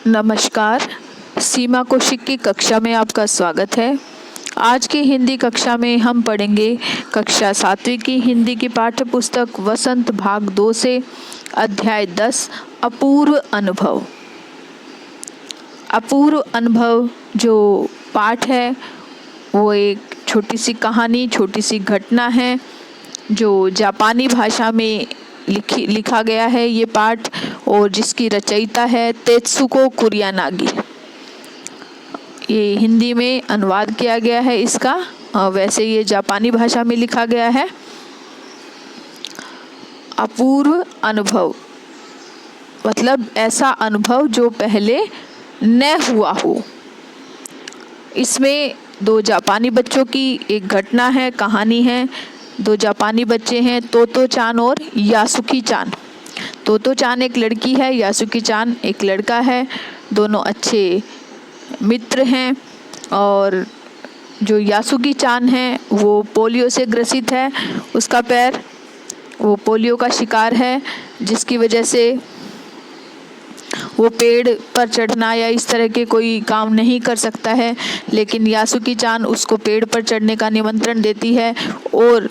नमस्कार। सीमा कौशिक की कक्षा में आपका स्वागत है। आज की हिंदी कक्षा में हम पढ़ेंगे कक्षा 7वीं की हिंदी की पाठ्य पुस्तक वसंत भाग 2 से अध्याय 10 अपूर्व अनुभव। अपूर्व अनुभव जो पाठ है वो एक छोटी सी कहानी, छोटी सी घटना है जो जापानी भाषा में लिखा गया है ये पाठ, और जिसकी रचयिता है तेत्सुको कुरियानागी। ये हिंदी में अनुवाद किया गया है इसका, वैसे ये जापानी भाषा में लिखा गया है। अपूर्व अनुभव मतलब ऐसा अनुभव जो पहले न हुआ हो। इसमें दो जापानी बच्चों की एक घटना है, कहानी है। दो जापानी बच्चे हैं, तोतो चान और यासुकी चान। तोतो चान एक लड़की है, यासुकी चान एक लड़का है। दोनों अच्छे मित्र हैं। और जो यासुकी चान है वो पोलियो से ग्रसित है। उसका पैर वो पोलियो का शिकार है, जिसकी वजह से वो पेड़ पर चढ़ना या इस तरह के कोई काम नहीं कर सकता है। लेकिन यासुकी चान उसको पेड़ पर चढ़ने का निमंत्रण देती है और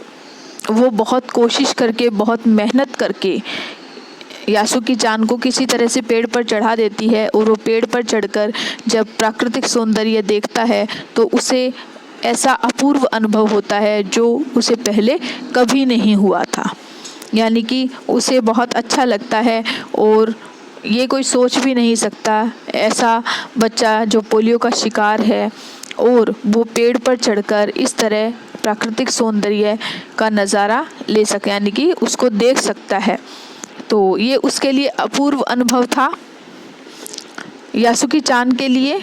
वो बहुत कोशिश करके, बहुत मेहनत करके यासुकी चान को किसी तरह से पेड़ पर चढ़ा देती है। और वो पेड़ पर चढ़कर जब प्राकृतिक सौंदर्य देखता है तो उसे ऐसा अपूर्व अनुभव होता है जो उसे पहले कभी नहीं हुआ था। यानी कि उसे बहुत अच्छा लगता है और ये कोई सोच भी नहीं सकता ऐसा बच्चा जो पोलियो का शिकार है और वो पेड़ पर चढ़कर इस तरह प्राकृतिक सौंदर्य का नज़ारा ले सके, यानी कि उसको देख सकता है। तो ये उसके लिए अपूर्व अनुभव था यासुकी चान के लिए,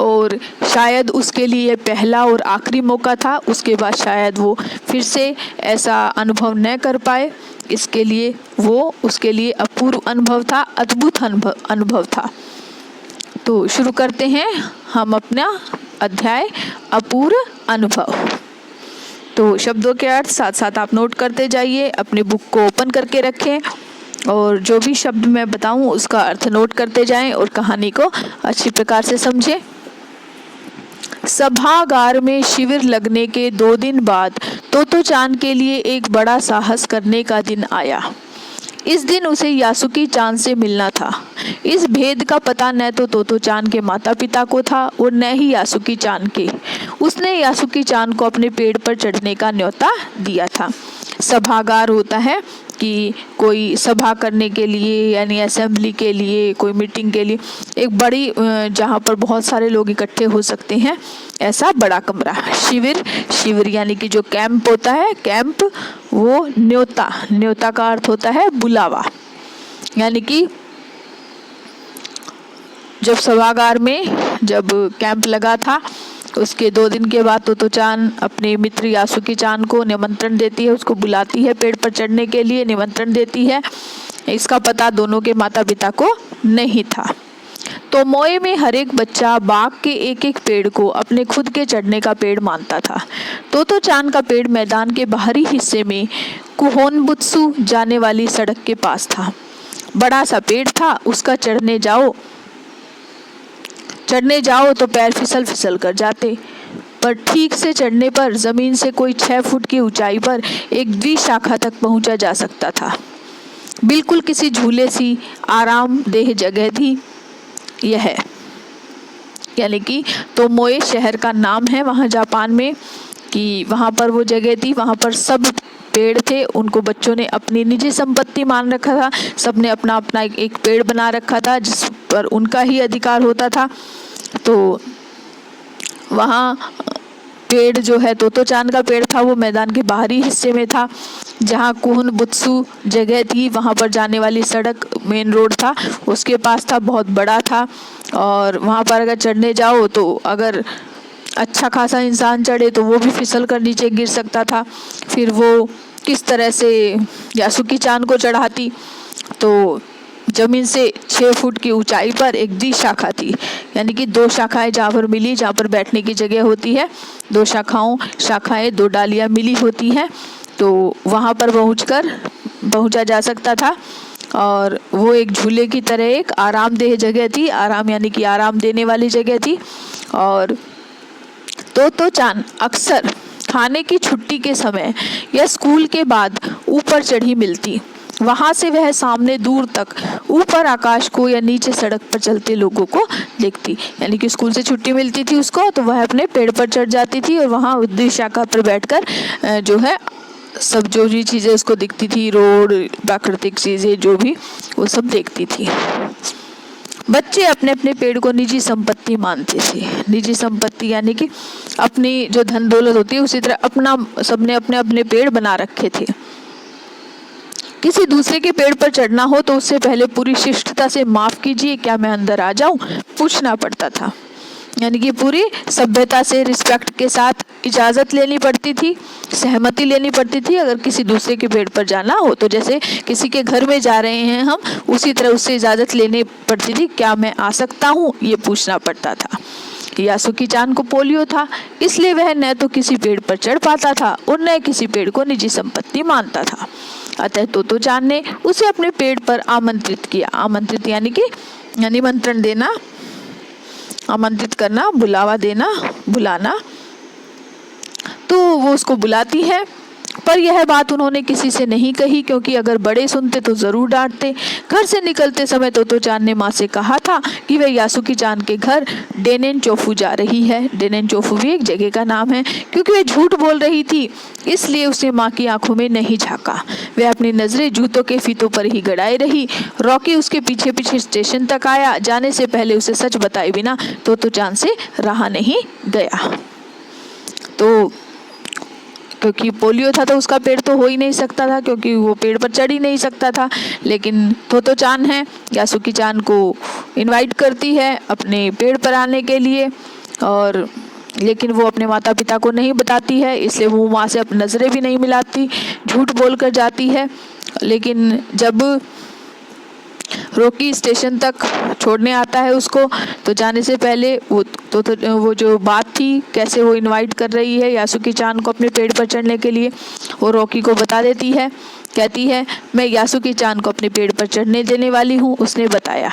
और शायद उसके लिए पहला और आखिरी मौका था। उसके बाद शायद वो फिर से ऐसा अनुभव न कर पाए, इसके लिए वो उसके लिए अपूर्व अनुभव था, अद्भुत अनुभव था। तो शुरू करते हैं हम अपना अध्याय अपूर्व अनुभव। तो शब्दों के अर्थ साथ साथ आप नोट करते जाइए, अपनी बुक को ओपन करके रखें और जो भी शब्द मैं बताऊं उसका अर्थ नोट करते जाएं और कहानी को अच्छी प्रकार से समझें। सभागार में शिविर लगने के 2 दिन बाद तोतो चान के लिए एक बड़ा साहस करने का दिन आया। इस दिन उसे यासुकी चान से मिलना था। इस भेद का पता न तो तोतो चान के माता पिता को था और न ही यासुकी चान के। उसने यासुकी चान को अपने पेड़ पर चढ़ने का न्योता दिया था। सभागार होता है कि कोई सभा करने के लिए, यानी असेंबली के लिए, कोई मीटिंग के लिए एक बड़ी, जहाँ पर बहुत सारे लोग इकट्ठे हो सकते हैं, ऐसा बड़ा कमरा। शिविर यानी कि जो कैंप होता है, कैंप वो न्योता का अर्थ होता है बुलावा। यानी कि जब सभागार में जब कैंप लगा था उसके 2 दिन के बाद तोतो चान अपने मित्र यासुकी चान को निमंत्रण देती है, उसको बुलाती है पेड़ पर चढ़ने के लिए, निमंत्रण देती है। इसका पता दोनों के माता पिता को नहीं था। तो मोए में हर एक बच्चा बाग के एक एक पेड़ को अपने खुद के चढ़ने का पेड़ मानता था। तोतो चान का पेड़ मैदान के बाहरी हिस्से में कुहोनबुत्सु जाने वाली सड़क के पास था। बड़ा सा पेड़ था, उसका चढ़ने जाओ तो पैर फिसल कर जाते, पर ठीक से चढ़ने पर जमीन से कोई 6 फुट की ऊंचाई पर एक द्विशाखा तक पहुंचा जा सकता था। बिल्कुल किसी झूले सी आरामदेह जगह थी यह। यानी कि तोमोए शहर का नाम है वहाँ जापान में, कि वहाँ पर वो जगह थी, वहाँ पर सब पेड़ थे, उनको बच्चों ने अपनी निजी संपत्ति मान रखा था। सबने अपना अपना एक पेड़ बना रखा था जिस पर उनका ही अधिकार होता था। तो वहाँ पेड़ जो है तोतो चान का पेड़ था वो मैदान के बाहरी हिस्से में था। जहाँ कुहोनबुत्सु जगह थी वहाँ पर जाने वाली सड़क, मेन रोड था, उसके पास था, बहुत बड़ा था। और वहाँ पर अगर चढ़ने जाओ तो अगर अच्छा खासा इंसान चढ़े तो वो भी फिसल कर नीचे गिर सकता था। फिर वो किस तरह से यासुकी चान को चढ़ाती, तो जमीन से 6 फुट की ऊंचाई पर एक द्विशाखा थी, यानी कि 2 शाखाएं जहाँ पर मिली, जहाँ पर बैठने की जगह होती है, 2 शाखाएं 2 डालियाँ मिली होती हैं, तो वहाँ पर पहुँचा जा सकता था। और वो एक झूले की तरह एक आरामदेह जगह थी, आराम यानी कि आराम देने वाली जगह थी। और तोतो चान अक्सर खाने की छुट्टी के समय या स्कूल के बाद ऊपर चढ़ी मिलती। वहाँ से वह सामने दूर तक ऊपर आकाश को या नीचे सड़क पर चलते लोगों को देखती। यानी कि स्कूल से छुट्टी मिलती थी उसको, तो वह अपने पेड़ पर चढ़ जाती थी और वहाँ उद्यान शाखा पर बैठकर जो है सब जो भी चीज़ें उसको दिखती थी, रोड, प्राकृतिक चीज़ें जो भी, वो सब देखती थी। बच्चे अपने अपने पेड़ को निजी संपत्ति मानते थे। निजी संपत्ति यानी कि अपनी जो धन दौलत होती है, उसी तरह अपना सबने अपने अपने पेड़ बना रखे थे। किसी दूसरे के पेड़ पर चढ़ना हो तो उससे पहले पूरी शिष्टता से माफ कीजिए, क्या मैं अंदर आ जाऊं, पूछना पड़ता था। यानी कि पूरी सभ्यता से, रिस्पेक्ट के साथ इजाज़त लेनी पड़ती थी, सहमति लेनी पड़ती थी अगर किसी दूसरे के पेड़ पर जाना हो। तो जैसे किसी के घर में जा रहे हैं हम, उसी तरह उससे इजाज़त लेनी पड़ती थी, क्या मैं आ सकता हूँ, ये पूछना पड़ता था। यासुकी चान को पोलियो था, इसलिए वह न तो किसी पेड़ पर चढ़ पाता था और न किसी पेड़ को निजी संपत्ति मानता था। अतः तोतो चान ने उसे अपने पेड़ पर आमंत्रित किया। आमंत्रित यानी कि निमंत्रण देना, आमंत्रित करना, बुलावा देना, बुलाना। तो वो उसको बुलाती है, पर यह बात उन्होंने किसी से नहीं कही, क्योंकि अगर बड़े सुनते तो जरूर डांटते। घर से निकलते समय तोतो चान ने माँ से कहा था कि वह यासुकी चान के घर डेनेनचोफू जा रही है। डेनेनचोफू भी एक जगह का नाम है। क्योंकि वह झूठ बोल रही थी, इसलिए उसने माँ की आंखों में नहीं झांका। वह अपनी नजरें जूतों के फीतों पर ही गड़ाए रही। रॉकी उसके पीछे पीछे स्टेशन तक आया। जाने से पहले उसे सच बताए बिना तोतो चान से रहा नहीं गया। तो क्योंकि पोलियो था तो उसका पेड़ तो हो ही नहीं सकता था, क्योंकि वो पेड़ पर चढ़ ही नहीं सकता था। लेकिन तोतो चान है, यासुकी चान को इनवाइट करती है अपने पेड़ पर आने के लिए, और लेकिन वो अपने माता पिता को नहीं बताती है, इसलिए वो वहाँ से अपनी नज़रें भी नहीं मिलाती, झूठ बोल कर जाती है। लेकिन जब रॉकी स्टेशन तक छोड़ने आता है उसको, तो जाने से पहले वो जो बात थी, कैसे वो इनवाइट कर रही है यासुकी चान को अपने पेड़ पर चढ़ने के लिए, वो रॉकी को बता देती है। कहती है, मैं यासुकी चान को अपने पेड़ पर चढ़ने देने वाली हूँ, उसने बताया।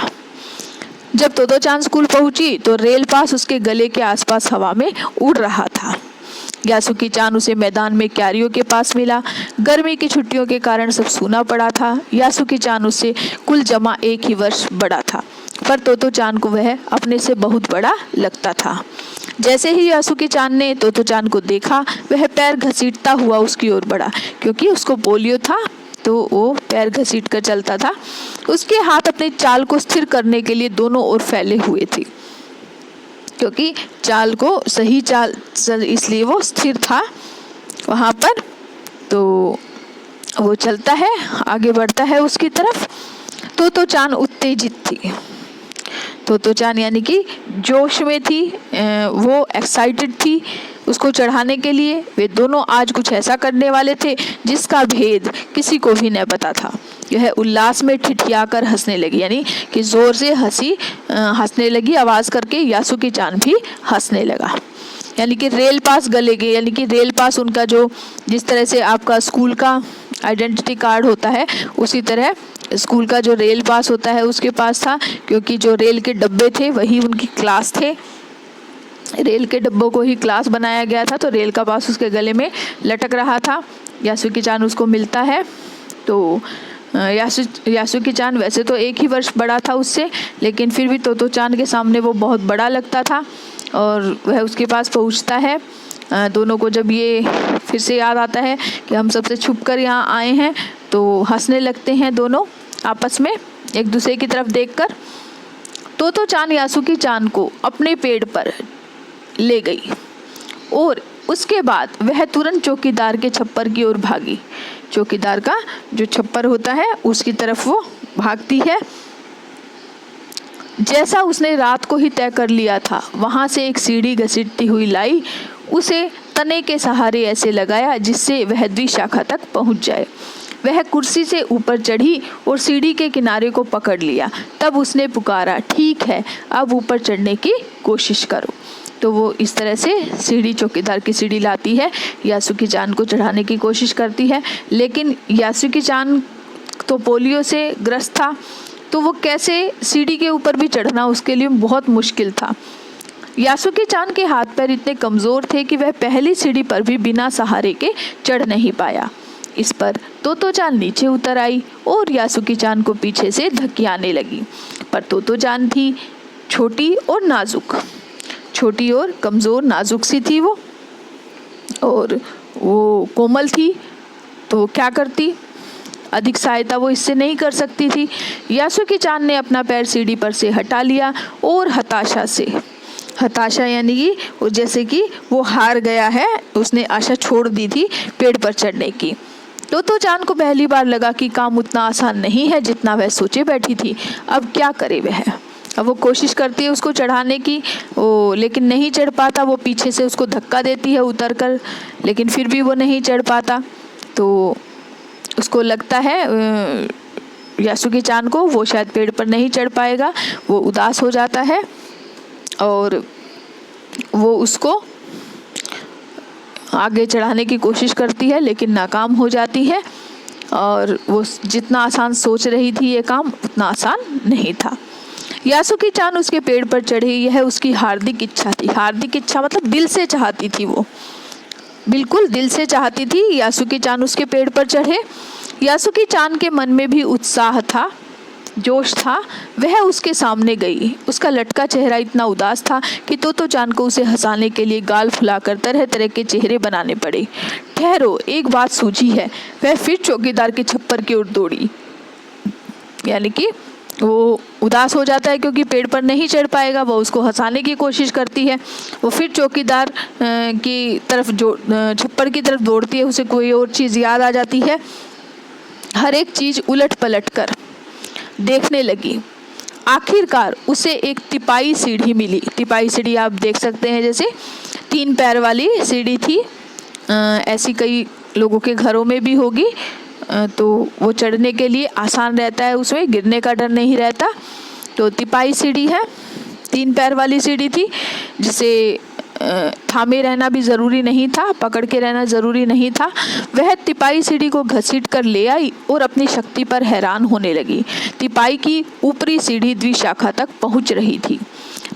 जब तोतो चान स्कूल पहुंची तो रेल पास उसके गले के आसपास हवा में उड़ रहा था। यासुकी चान उसे मैदान में क्यारियों के पास मिला। गर्मी की छुट्टियों के कारण सब सूना पड़ा था। यासुकी चान उससे कुल जमा 1 ही वर्ष बड़ा था, पर तोतो चान को वह अपने से बहुत बड़ा लगता था। जैसे ही यासुकी चान ने तोतो चान को देखा, वह पैर घसीटता हुआ उसकी ओर बढ़ा। क्योंकि उसको पोलियो था तो वो पैर घसीट कर चलता था। उसके हाथ अपनी चाल को स्थिर करने के लिए दोनों ओर फैले हुए थे, क्योंकि चाल को सही चाल, इसलिए वो स्थिर था वहाँ पर। तो वो चलता है, आगे बढ़ता है उसकी तरफ। तोतो चान उत्तेजित थी। तोतो चान यानी कि जोश में थी, वो एक्साइटेड थी उसको चढ़ाने के लिए। वे दोनों आज कुछ ऐसा करने वाले थे जिसका भेद किसी को भी न पता था। यह उल्लास में ठिठियाकर हंसने लगी, यानी कि जोर से हंसने लगी आवाज करके। यासुकी चान भी हंसने लगा। यानी कि रेल पास गले गए, यानी कि रेल पास उनका जो, जिस तरह से आपका स्कूल का आइडेंटिटी कार्ड होता है, उसी तरह स्कूल का जो रेल पास होता है उसके पास था। क्योंकि जो रेल के डब्बे थे वही उनकी क्लास थे, रेल के डब्बों को ही क्लास बनाया गया था। तो रेल का पास उसके गले में लटक रहा था। यासुकी चान उसको मिलता है। तो यासुकी चान वैसे तो 1 ही वर्ष बड़ा था उससे, लेकिन फिर भी तोतो चान के सामने वो बहुत बड़ा लगता था। और वह उसके पास पहुंचता है। दोनों को जब ये फिर से याद आता है कि हम सबसे छुप कर यहाँ आए हैं, तो हंसने लगते हैं दोनों आपस में एक दूसरे की तरफ देखकर। तोतो चान यासुकी चान को अपने पेड़ पर ले गई और उसके बाद वह तुरंत चौकीदार के छप्पर की ओर भागी। चौकीदार का जो छप्पर होता है उसकी तरफ वो भागती है। जैसा उसने रात को ही तय कर लिया था, वहां से एक सीढ़ी घसीटती हुई लाई, उसे तने के सहारे ऐसे लगाया जिससे वह द्विशाखा तक पहुंच जाए। वह कुर्सी से ऊपर चढ़ी और सीढ़ी के किनारे को पकड़ लिया। तब उसने पुकारा, ठीक है, अब ऊपर चढ़ने की कोशिश करो। तो वो इस तरह से सीढ़ी, चौकीदार की सीढ़ी लाती है, यासुकी चान को चढ़ाने की कोशिश करती है। लेकिन यासुकी चान तो पोलियो से ग्रस्त था, तो वो कैसे सीढ़ी के ऊपर भी चढ़ना उसके लिए बहुत मुश्किल था। यासुकी चान के हाथ पैर इतने कमज़ोर थे कि वह पहली सीढ़ी पर भी बिना सहारे के चढ़ नहीं पाया। इस पर तोतो चान नीचे उतर आई और यासुकी चान को पीछे से धक्के आने लगी। पर तोतो चान थी छोटी और नाजुक, छोटी और कमज़ोर नाजुक सी थी वो, और वो कोमल थी, तो क्या करती, अधिक सहायता वो इससे नहीं कर सकती थी। यासुकी चान ने अपना पैर सीढ़ी पर से हटा लिया और हताशा यानी कि वो जैसे कि वो हार गया है, उसने आशा छोड़ दी थी पेड़ पर चढ़ने की। तोतो चान को पहली बार लगा कि काम उतना आसान नहीं है जितना वह सोचे बैठी थी। अब क्या करे वह? अब वो कोशिश करती है उसको चढ़ाने की, लेकिन नहीं चढ़ पाता। वो पीछे से उसको धक्का देती है उतर कर, लेकिन फिर भी वो नहीं चढ़ पाता। तो उसको लगता है यासुकी चान को वो शायद पेड़ पर नहीं चढ़ पाएगा। वो उदास हो जाता है और वो उसको आगे चढ़ाने की कोशिश करती है, लेकिन नाकाम हो जाती है। और वो जितना आसान सोच रही थी ये काम, उतना आसान नहीं था। यासुकी चान उसके पेड़ पर चढ़ी, यह उसकी हार्दिक इच्छा थी। हार्दिक इच्छा मतलब दिल से चाहती थी, वो बिल्कुल दिल से चाहती थी यासुकी चान उसके पेड़ पर चढ़े। यासुकी चान के मन में भी उत्साह था, जोश था। वह उसके सामने गई। उसका लटका चेहरा इतना उदास था कि तोतो चान को उसे हंसाने के लिए गाल फुलाकर तरह तरह के चेहरे बनाने पड़े। ठहरो, एक बात सूझी है। वह फिर चौकीदार के छप्पर की ओर दौड़ी। यानी कि वो उदास हो जाता है क्योंकि पेड़ पर नहीं चढ़ पाएगा। वो उसको हंसाने की कोशिश करती है। वो फिर चौकीदार की तरफ छप्पर की तरफ दौड़ती है। उसे कोई और चीज़ याद आ जाती है। हर एक चीज़ उलट पलट कर देखने लगी। आखिरकार उसे एक तिपाई सीढ़ी मिली। तिपाई सीढ़ी आप देख सकते हैं, जैसे 3 पैर वाली सीढ़ी थी। ऐसी कई लोगों के घरों में भी होगी। तो वो चढ़ने के लिए आसान रहता है, उसमें गिरने का डर नहीं रहता। तो तिपाई सीढ़ी है, 3 पैर वाली सीढ़ी थी, जिसे थामे रहना भी ज़रूरी नहीं था, पकड़ के रहना ज़रूरी नहीं था। वह तिपाई सीढ़ी को घसीट कर ले आई और अपनी शक्ति पर हैरान होने लगी। तिपाई की ऊपरी सीढ़ी द्विशाखा तक पहुंच रही थी।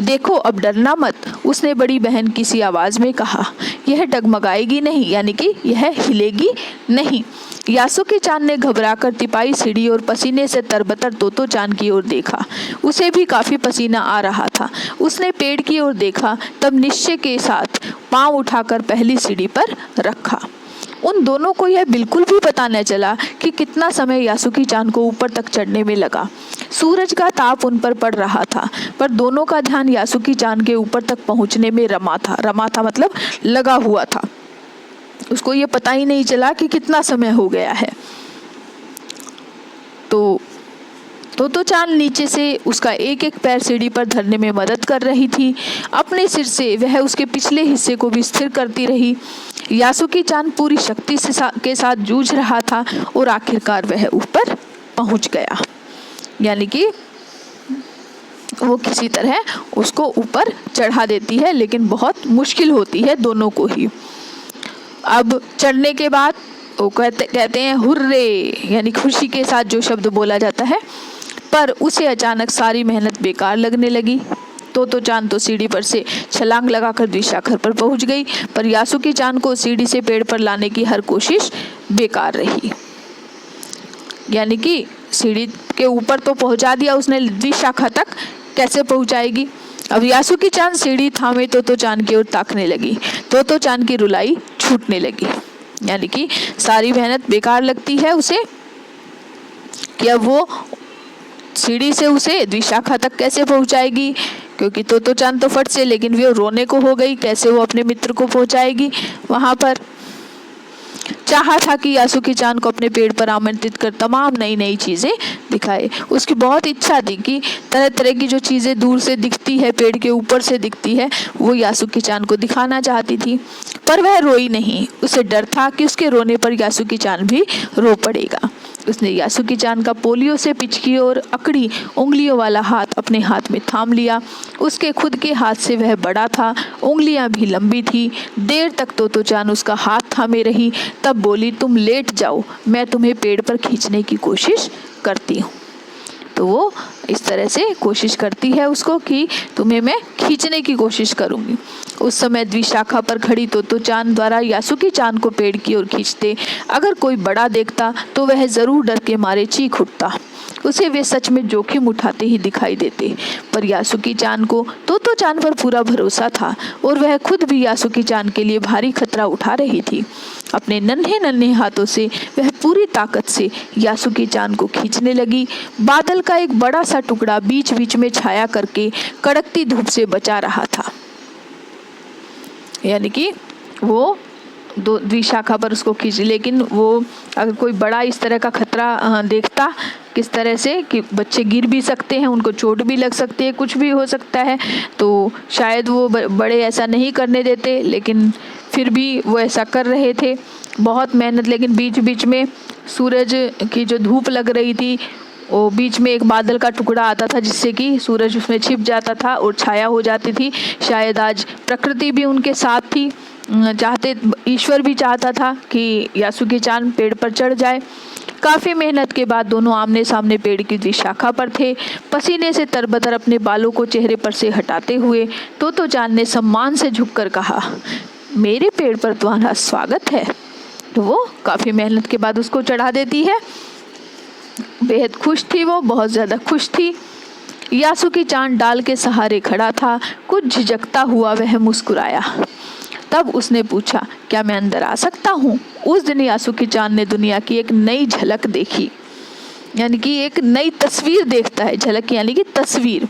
देखो, अब डरना मत, उसने बड़ी बहन की सी आवाज़ में कहा। यह डगमगाएगी नहीं, यानी कि यह हिलेगी नहीं। यासुकी चान ने घबराकर तिपाई सीढ़ी और पसीने से तरबतर तोतो चान की ओर देखा। उसे भी काफ़ी पसीना आ रहा था। उसने पेड़ की ओर देखा, तब निश्चय के साथ पांव उठाकर पहली सीढ़ी पर रखा। उन दोनों को यह बिल्कुल भी पता न चला कि कितना समय यासुकी चान को ऊपर तक चढ़ने में लगा। सूरज का ताप उन पर पड़ रहा था, पर दोनों का ध्यान यासुकी चान के ऊपर तक पहुंचने में रमा था मतलब लगा हुआ था। उसको ये पता ही नहीं चला कि कितना समय हो गया है। तो चान नीचे से उसका एक एक पैर सीढ़ी पर धरने में मदद कर रही थी। अपने सिर से वह उसके पिछले हिस्से को भी स्थिर करती रही। यासुकी चान पूरी शक्ति के साथ जूझ रहा था और आखिरकार वह ऊपर पहुंच गया। यानी कि वो किसी तरह उसको ऊपर चढ़ा देती है, लेकिन बहुत मुश्किल होती है दोनों को ही। अब चढ़ने के बाद वो कहते हैं हुर्रे, यानी खुशी के साथ जो शब्द बोला जाता है। पर उसे अचानक सारी मेहनत बेकार लगने लगी। तोतो चान तो सीढ़ी पर से छलांग लगाकर द्विशाखा पर पहुंच गई, पर यासुकी चान को सीढ़ी से पेड़ पर लाने की हर कोशिश बेकार रही। यानी कि सीढ़ी के ऊपर तो पहुंचा दिया उसने, द्विशाखा तक कैसे पहुंचाएगी? अब यासुकी चान सीढ़ी थामे तोतो चान की ओर ताकने लगी। तोतो चान की रुलाई छूटने लगी। यानी कि सारी मेहनत बेकार लगती है उसे कि अब वो सीढ़ी से उसे द्विशाखा तक कैसे पहुंचाएगी, क्योंकि तोतो चान तो फट से, लेकिन वो रोने को हो गई, कैसे वो अपने मित्र को पहुंचाएगी वहां पर। चाहा था कि यासुकी चान को अपने पेड़ पर आमंत्रित कर तमाम नई नई चीज़ें दिखाए। उसकी बहुत इच्छा थी कि तरह तरह की जो चीज़ें दूर से दिखती है, पेड़ के ऊपर से दिखती है, वो यासुकी चान को दिखाना चाहती थी। पर वह रोई नहीं। उसे डर था कि उसके रोने पर यासुकी चान भी रो पड़ेगा। उसने यासुकी चान का पोलियो से पिचकी और अकड़ी उंगलियों वाला हाथ अपने हाथ में थाम लिया। उसके खुद के हाथ से वह बड़ा था, उंगलियां भी लंबी थी। देर तक तोतो चान उसका हाथ थामे रही, तब बोली, तुम लेट जाओ, मैं तुम्हें पेड़ पर खींचने की कोशिश करती हूँ। तो वो इस तरह से कोशिश करती है उसको कि तुम्हें मैं खींचने की कोशिश करूंगी। उस समय द्विशाखा पर खड़ी तोतो चान द्वारा यासुकी चान को पेड़ की ओर खींचते अगर कोई बड़ा देखता तो वह जरूर डर के मारे चीख उठता। उसे वे सच में जोखिम उठाते ही दिखाई देते, पर यासुकी चान को तोतो चान पर पूरा भरोसा था और वह खुद भी यासुकी चान के लिए भारी खतरा उठा रही थी। अपने नन्हे नन्हे हाथों से वह पूरी ताकत से यासुकी चान को खींचने लगी। बादल का एक बड़ा सा टुकड़ा बीच बीच में छाया करके कड़कती धूप से बचा रहा था। यानी कि वो दो द्विशाखा पर उसको खींच, लेकिन वो अगर कोई बड़ा इस तरह का खतरा देखता किस तरह से कि बच्चे गिर भी सकते हैं, उनको चोट भी लग सकती है, कुछ भी हो सकता है, तो शायद वो बड़े ऐसा नहीं करने देते, लेकिन फिर भी वो ऐसा कर रहे थे। बहुत मेहनत, लेकिन बीच बीच में सूरज की जो धूप लग रही थी वो बीच में एक बादल का टुकड़ा आता था जिससे कि सूरज उसमें छिप जाता था और छाया हो जाती थी। शायद आज प्रकृति भी उनके साथ थी, चाहते ईश्वर भी चाहता था कि यासुकी चान पेड़ पर चढ़ जाए। काफ़ी मेहनत के बाद दोनों आमने सामने पेड़ की द्विशाखा पर थे। पसीने से तरबतर अपने बालों को चेहरे पर से हटाते हुए तोतो चान ने सम्मान से झुककर कहा, मेरे पेड़ पर तुम्हारा स्वागत है। तो वो काफ़ी मेहनत के बाद उसको चढ़ा देती है। बेहद खुश थी वो, बहुत ज़्यादा खुश थी। यासुकी चान डाल के सहारे खड़ा था। कुछ झिझकता हुआ वह मुस्कुराया। तब उसने पूछा, क्या मैं अंदर आ सकता हूँ? उस दिन यासुकी चान ने दुनिया की एक नई झलक देखी, यानी कि एक नई तस्वीर देखता है। झलक यानी कि तस्वीर,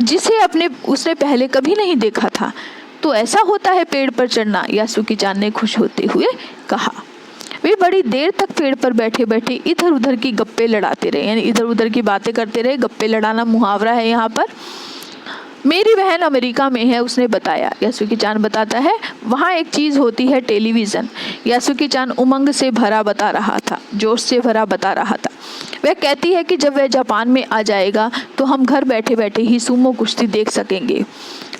जिसे उसने पहले कभी नहीं देखा था। तो ऐसा होता है पेड़ पर चढ़ना, यासुकी चान ने खुश होते हुए कहा। वे बड़ी देर तक पेड़ पर बैठे बैठे इधर उधर की गप्पे लड़ाते रहे, यानी इधर उधर की बातें करते रहे। गप्पे लड़ाना मुहावरा है यहाँ पर। मेरी बहन अमेरिका में है, उसने बताया। यासुकी चान बताता है, वहाँ एक चीज़ होती है, टेलीविज़न। यासुकी चान उमंग से भरा बता रहा था, जोश से भरा बता रहा था। वह कहती है कि जब वह जापान में आ जाएगा तो हम घर बैठे बैठे ही सुमो कुश्ती देख सकेंगे।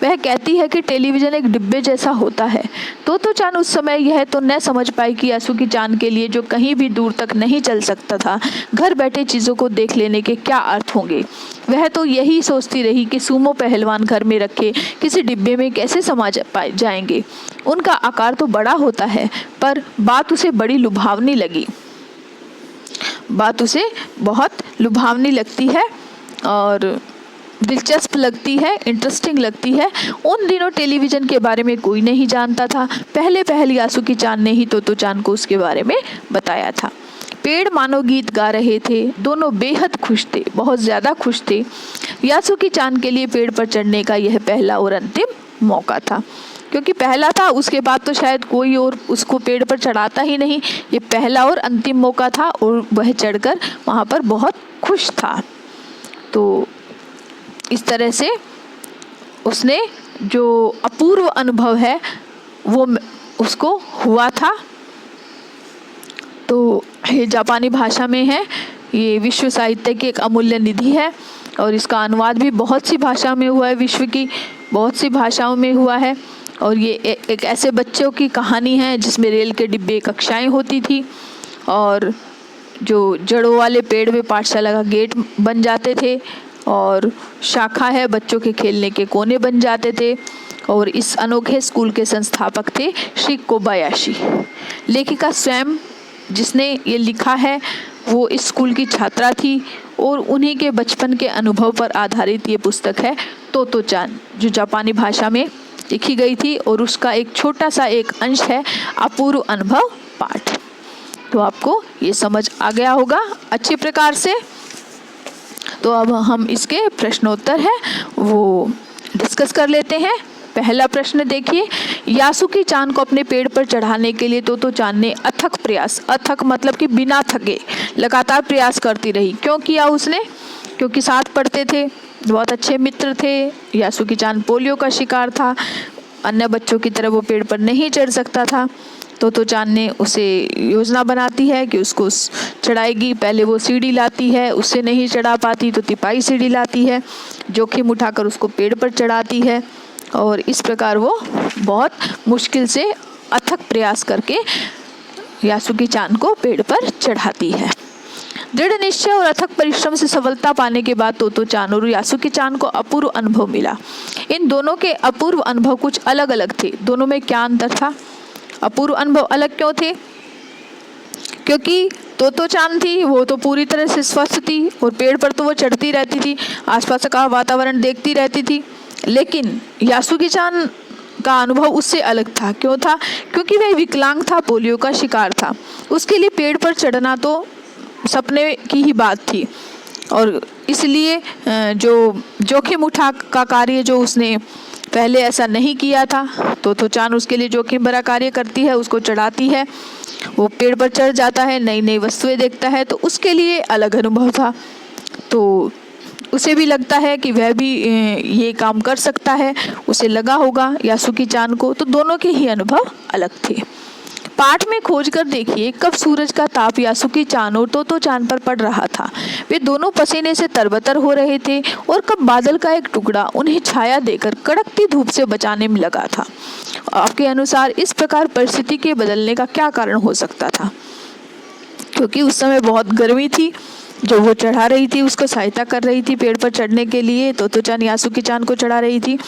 वह कहती है कि टेलीविज़न एक डिब्बे जैसा होता है। तोतो चान उस समय यह तो न समझ पाई कि यासुकी चान के लिए, जो कहीं भी दूर तक नहीं चल सकता था, घर बैठे चीज़ों को देख लेने के क्या अर्थ होंगे। वह तो यही सोचती रही कि सुमो पहलवान घर में रखे किसी डिब्बे में कैसे समा जाएंगे। उनका आकार तो बड़ा होता है, पर बात उसे बड़ी लुभावनी लगी। बात उसे बहुत लुभावनी लगती है और दिलचस्प लगती है, इंटरेस्टिंग लगती है। उन दिनों टेलीविज़न के बारे में कोई नहीं जानता था। पहले यासुकी चान ने ही तोतो चान को उसके बारे में बताया था। पेड़ मानो गीत गा रहे थे। दोनों बेहद खुश थे, बहुत ज़्यादा खुश थे। यासुकी चान के लिए पेड़ पर चढ़ने का यह पहला और अंतिम मौका था, क्योंकि पहला था, उसके बाद तो शायद कोई और उसको पेड़ पर चढ़ाता ही नहीं। ये पहला और अंतिम मौका था और वह चढ़कर वहाँ पर बहुत खुश था। तो इस तरह से उसने जो अपूर्व अनुभव है वो उसको हुआ था। तो ये जापानी भाषा में है, ये विश्व साहित्य की एक अमूल्य निधि है और इसका अनुवाद भी बहुत सी भाषा में हुआ है, विश्व की बहुत सी भाषाओं में हुआ है। और ये एक ऐसे बच्चों की कहानी है जिसमें रेल के डिब्बे कक्षाएं होती थी और जो जड़ों वाले पेड़ में पाठशाला का गेट बन जाते थे और शाखा है, बच्चों के खेलने के कोने बन जाते थे। और इस अनोखे स्कूल के संस्थापक थे श्री कोबायाशी। लेखिका स्वयं जिसने ये लिखा है वो इस स्कूल की छात्रा थी और उन्हीं के बचपन के अनुभव पर आधारित ये पुस्तक है तोतो चान, जो जापानी भाषा में लिखी गई थी और उसका एक छोटा सा एक अंश है अपूर्व अनुभव पाठ। तो आपको ये समझ आ गया होगा अच्छे प्रकार से। तो अब हम इसके प्रश्नोत्तर है वो डिस्कस कर लेते हैं। पहला प्रश्न देखिए, यासुकी चान को अपने पेड़ पर चढ़ाने के लिए तोतो चान ने अथक प्रयास, अथक मतलब कि बिना थके लगातार प्रयास करती रही। क्यों किया उसने? क्योंकि साथ पढ़ते थे, बहुत अच्छे मित्र थे। यासुकी चान पोलियो का शिकार था, अन्य बच्चों की तरह वो पेड़ पर नहीं चढ़ सकता था। तोतो चान ने उसे योजना बनाती है कि उसको चढ़ाएगी। पहले वो सीढ़ी लाती है, उससे नहीं चढ़ा पाती तो तिपाही सीढ़ी लाती है, जोखिम उठाकर उसको पेड़ पर चढ़ाती है और इस प्रकार वो बहुत मुश्किल से अथक प्रयास करके यासुकी चान को पेड़ पर चढ़ाती है। दृढ़ निश्चय और अथक परिश्रम से सफलता पाने के बाद तोतो चान और यासुकी चान को अपूर्व अनुभव मिला। इन दोनों के अपूर्व अनुभव कुछ अलग अलग थे। दोनों में क्या अंतर था? अपूर्व अनुभव अलग क्यों थे? क्योंकि तोतो चान थी वो तो पूरी तरह से स्वस्थ थी और पेड़ पर तो वो चढ़ती रहती थी, आसपास का वातावरण देखती रहती थी। लेकिन यासुकी चान का अनुभव उससे अलग था। क्यों था? क्योंकि वह विकलांग था, पोलियो का शिकार था। उसके लिए पेड़ पर चढ़ना तो सपने की ही बात थी और इसलिए जो जोखिम उठा का कार्य जो उसने पहले ऐसा नहीं किया था, तोतो चान उसके लिए जोखिम भरा कार्य करती है, उसको चढ़ाती है, वो पेड़ पर चढ़ जाता है, नई नई वस्तुएं देखता है, तो उसके लिए अलग अनुभव था। तो उसे भी लगता है कि वह भी ये काम कर सकता है, उसे लगा होगा यासुकी चान को, तो दोनों के ही अनुभव अलग थे। पाठ में खोज कर देखिए कब सूरज का ताप यासुकी चान और तोतो चान पर पड़ रहा था। वे दोनों पसीने से तरबतर हो रहे थे और कब बादल का एक टुकड़ा उन्हें छाया देकर कड़कती धूप से बचाने में लगा था। आपके अनुसार इस प्रकार परिस्थिति के बदलने का क्या कारण हो सकता था? क्योंकि उस समय बहुत गर्मी थी, जब वो चढ़ा रही थी, उसको सहायता कर रही थी पेड़ पर चढ़ने के लिए, तोतो चान यासुकी चान को चढ़ा रही थी,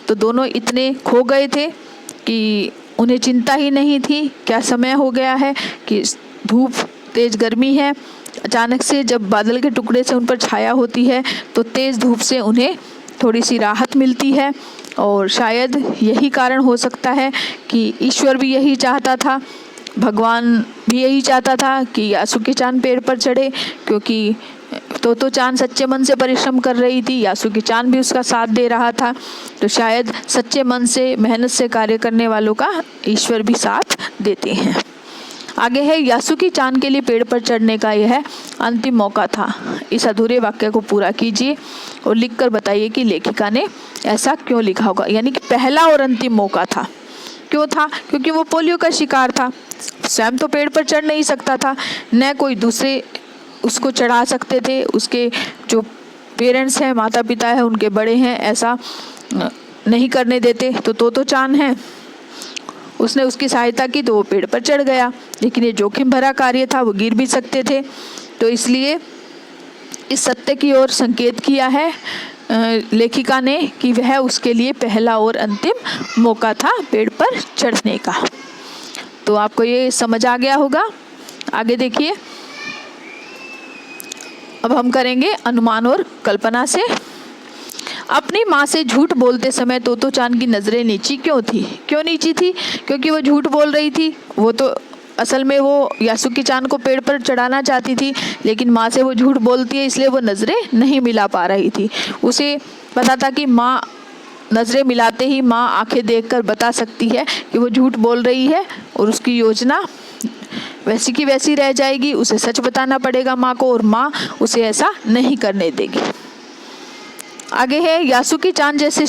तो दोनों इतने खो गए थे कि उन्हें चिंता ही नहीं थी क्या समय हो गया है, कि धूप तेज गर्मी है, अचानक से जब बादल के टुकड़े से उन पर छाया होती है तो तेज धूप से उन्हें थोड़ी सी राहत मिलती है। और शायद यही कारण हो सकता है कि ईश्वर भी यही चाहता था, भगवान भी यही चाहता था कि यासुकी चान पेड़ पर चढ़े, क्योंकि तोतो चान सच्चे मन से परिश्रम कर रही थी, यासुकी चान भी उसका साथ दे रहा था, तो शायद सच्चे मन से मेहनत से कार्य करने वालों का ईश्वर भी साथ देते हैं। आगे है यासुकी चान के लिए पेड़ पर चढ़ने का यह अंतिम मौका था। इस अधूरे वाक्य को पूरा कीजिए और लिखकर बताइए कि लेखिका ने ऐसा क्यों लिखा होगा। यानी कि पहला और अंतिम मौका था। क्यों था? क्योंकि वो पोलियो का शिकार था, स्वयं तो पेड़ पर चढ़ नहीं सकता था, न कोई दूसरे उसको चढ़ा सकते थे, उसके जो पेरेंट्स हैं, माता पिता है, उनके बड़े हैं, ऐसा नहीं करने देते। तो तोतो चान है, उसने उसकी सहायता की तो वो पेड़ पर चढ़ गया, लेकिन ये जोखिम भरा कार्य था, वो गिर भी सकते थे, तो इसलिए इस सत्य की ओर संकेत किया है लेखिका ने कि वह उसके लिए पहला और अंतिम मौका था पेड़ पर चढ़ने का। तो आपको ये समझ आ गया होगा। आगे देखिए, अब हम करेंगे अनुमान और कल्पना से। अपनी माँ से झूठ बोलते समय तोतो चान की नज़रें नीची क्यों थी? क्यों नीची थी? क्योंकि वो झूठ बोल रही थी। वो तो असल में वो यासुकी चान को पेड़ पर चढ़ाना चाहती थी, लेकिन माँ से वो झूठ बोलती है, इसलिए वो नज़रें नहीं मिला पा रही थी। उसे पता था कि माँ नज़रें मिलाते ही माँ आंखें देखकर बता सकती है कि वो झूठ बोल रही है और उसकी योजना वैसी की वैसी रह जाएगी। उसे सच बताना पड़ेगा माँ को और माँ उसे ऐसा नहीं करने देगी। आगे है यासुकी चान जैसे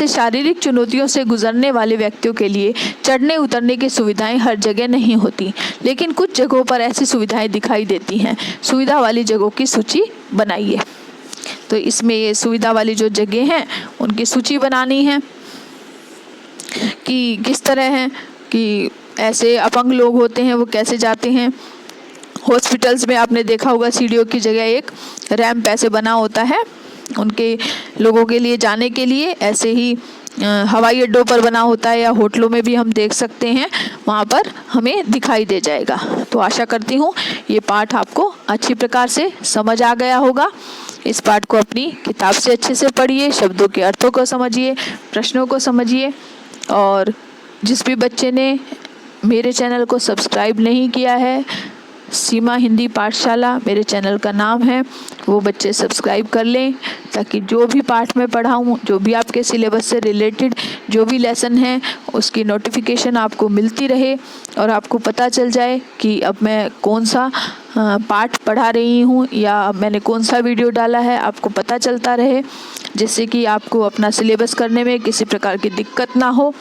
शारीरिक चुनौतियों से गुजरने वाले व्यक्तियों के लिए चढ़ने उतरने की सुविधाएं हर जगह नहीं होती, लेकिन कुछ जगहों पर ऐसी सुविधाएं दिखाई देती हैं। सुविधा वाली जगहों की सूची बनाइए। तो इसमें ये सुविधा वाली जो जगह हैं उनकी सूची बनानी है कि किस तरह हैं, कि ऐसे अपंग लोग होते हैं वो कैसे जाते हैं। हॉस्पिटल्स में आपने देखा होगा सीढ़ियों की जगह एक रैंप ऐसे बना होता है उनके लोगों के लिए जाने के लिए। ऐसे ही हवाई अड्डों पर बना होता है या होटलों में भी हम देख सकते हैं, वहाँ पर हमें दिखाई दे जाएगा। तो आशा करती हूँ ये पाठ आपको अच्छी प्रकार से समझ आ गया होगा। इस पाठ को अपनी किताब से अच्छे से पढ़िए, शब्दों के अर्थों को समझिए, प्रश्नों को समझिए। और जिस भी बच्चे ने मेरे चैनल को सब्सक्राइब नहीं किया है, सीमा हिंदी पाठशाला मेरे चैनल का नाम है, वो बच्चे सब्सक्राइब कर लें, ताकि जो भी पाठ मैं पढ़ाऊँ, जो भी आपके सिलेबस से रिलेटेड जो भी लेसन है, उसकी नोटिफिकेशन आपको मिलती रहे और आपको पता चल जाए कि अब मैं कौन सा पाठ पढ़ा रही हूँ या मैंने कौन सा वीडियो डाला है, आपको पता चलता रहे, जिससे कि आपको अपना सिलेबस करने में किसी प्रकार की दिक्कत ना हो।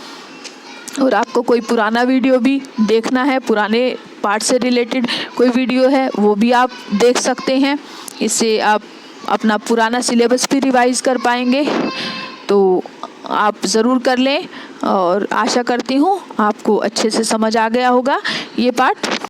और आपको कोई पुराना वीडियो भी देखना है, पुराने पार्ट से रिलेटेड कोई वीडियो है वो भी आप देख सकते हैं। इससे आप अपना पुराना सिलेबस भी रिवाइज कर पाएंगे। तो आप ज़रूर कर लें और आशा करती हूँ आपको अच्छे से समझ आ गया होगा ये पार्ट।